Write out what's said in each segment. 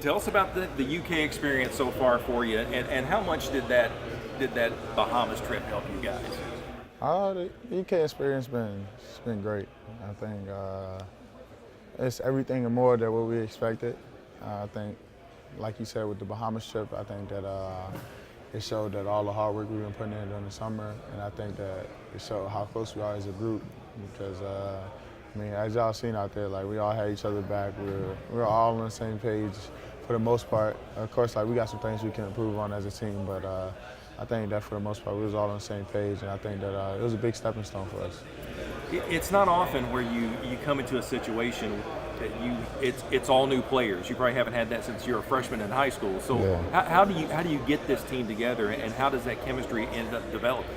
tell us about the UK experience so far for you, and how much did that Bahamas trip help you guys? The UK experience it's been great. I think it's everything and more than what we expected. I think, like you said, with the Bahamas trip, I think that it showed that all the hard work we've been putting in during the summer, and I think that it showed how close we are as a group. Because I mean, as y'all seen out there, like we all had each other back. We're all on the same page for the most part. Of course, like we got some things we can improve on as a team, but I think that for the most part we was all on the same page, and I think that it was a big stepping stone for us. It's not often where you come into a situation that it's all new players. You probably haven't had that since you're a freshman in high school. So Yeah. how do you get this team together, and how does that chemistry end up developing?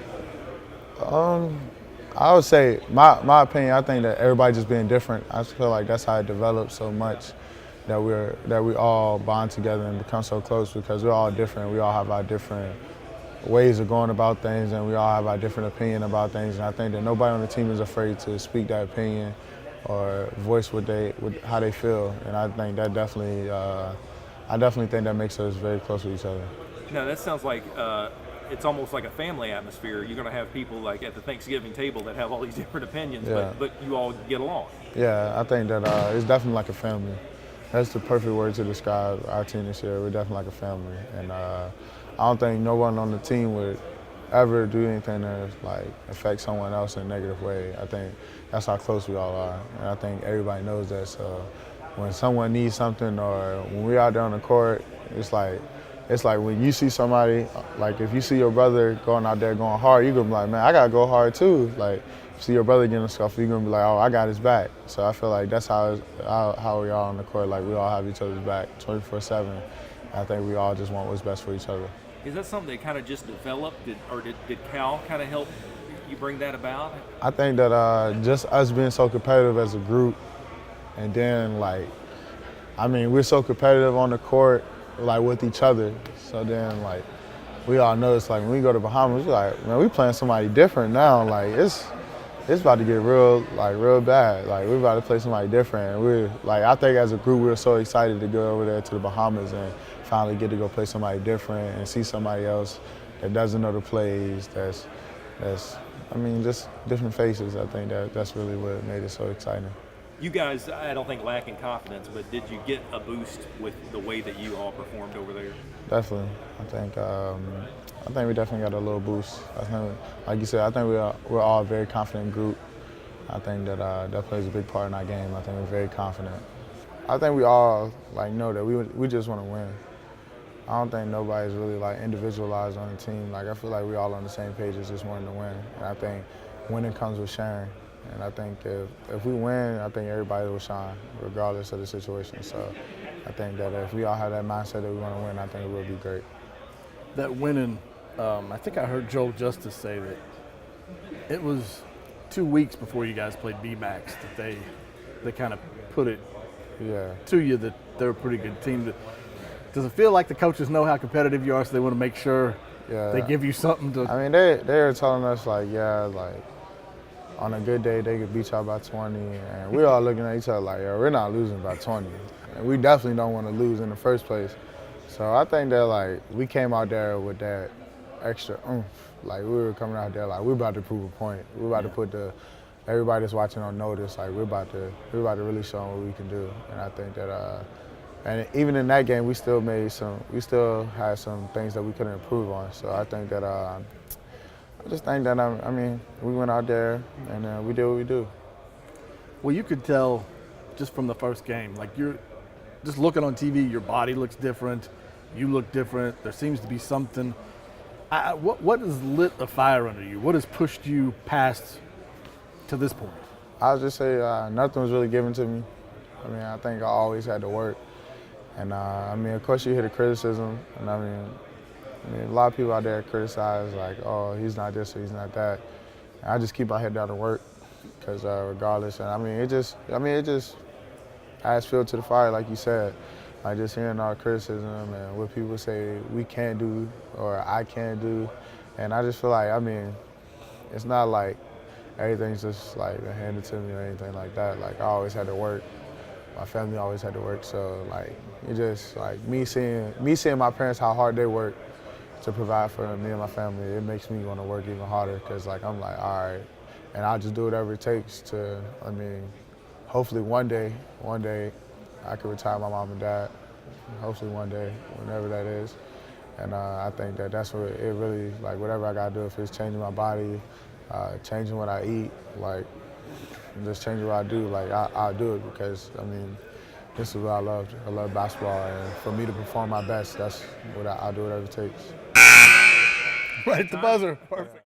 I would say, my opinion, I think that everybody just being different. I just feel like that's how it develops so much, that we all bond together and become so close because we're all different. We all have our different ways of going about things, and we all have our different opinion about things. And I think that nobody on the team is afraid to speak that opinion or voice how they feel. And I think that I definitely think that makes us very close with each other. Now that sounds like it's almost like a family atmosphere. You're going to have people like at the Thanksgiving table that have all these different opinions, Yeah. but you all get along. Yeah, I think that it's definitely like a family. That's the perfect word to describe our team this year. We're definitely like a family, and I don't think no one on the team would ever do anything to like affect someone else in a negative way. I think that's how close we all are, and I think everybody knows that. So when someone needs something, or when we're out there on the court, it's like when you see somebody, like if you see your brother going out there going hard, you're gonna be like, man, I gotta go hard too. Like, see your brother getting a scuffle, you're gonna be like, oh, I got his back. So I feel like that's how we are on the court. Like we all have each other's back 24/7. I think we all just want what's best for each other. Is that something that kind of just developed, did Cal kind of help you bring that about? I think that just us being so competitive as a group, and then like, I mean, we're so competitive on the court, like with each other. So then like, we all know it's like when we go to Bahamas, we're like, man, we playing somebody different now. Like it's about to get real bad. Like we're about to play somebody different. And we're like, I think as a group, we're so excited to go over there to the Bahamas and finally get to go play somebody different and see somebody else that doesn't know the plays. I mean, just different faces. I think that's really what made it so exciting. You guys, I don't think lack in confidence, but did you get a boost with the way that you all performed over there? Definitely. I think we definitely got a little boost. I think, like you said, I think we're all a very confident group. I think that plays a big part in our game. I think we're very confident. I think we all like know that we just want to win. I don't think nobody's really like individualized on the team. Like I feel like we all on the same page as just wanting to win. And I think winning comes with sharing. And I think if we win, I think everybody will shine, regardless of the situation. So I think that if we all have that mindset that we want to win, I think it will be great. That winning, I think I heard Joel Justice say that it was 2 weeks before you guys played B-Max that they kind of put it to you that they're a pretty good team. Does it feel like the coaches know how competitive you are, so they want to make sure they give you something to? I mean, they were telling us like on a good day they could beat y'all by 20, and we all looking at each other like, we're not losing by 20, and we definitely don't want to lose in the first place. So I think that like we came out there with that extra oomph. Like we were coming out there like we're about to prove a point. We're about to put everybody that's watching on notice. Like we're about to really show them what we can do. And I think that and even in that game we still had some things that we couldn't improve on. So I think that I just think that I mean we went out there and we did what we do. Well, you could tell just from the first game, like you're just looking on TV, your body looks different. You look different. There seems to be something. What has lit the fire under you? What has pushed you past to this point? I would just say nothing was really given to me. I mean, I think I always had to work. And I mean, of course you hear the criticism. And I mean, a lot of people out there criticize like, oh, he's not this or he's not that. And I just keep my head down to work because regardless. And I mean, it just adds fuel to the fire, like you said. Like just hearing all the criticism and what people say we can't do or I can't do. And I just feel like, I mean, it's not like everything's just like handed to me or anything like that. Like I always had to work. my family always had to work. So like it just like me seeing my parents how hard they work to provide for me and my family, it makes me want to work even harder because like I'm like, all right, and I'll just do whatever it takes to. I mean, hopefully one day I can retire my mom and dad. Hopefully one day, whenever that is. And I think that's what it really, like whatever I gotta do, if it's changing my body, changing what I eat, like just changing what I do, like I'll do it because, I mean, this is what I love. I love basketball, and for me to perform my best, that's what I'll do whatever it takes. Right at the buzzer. Perfect.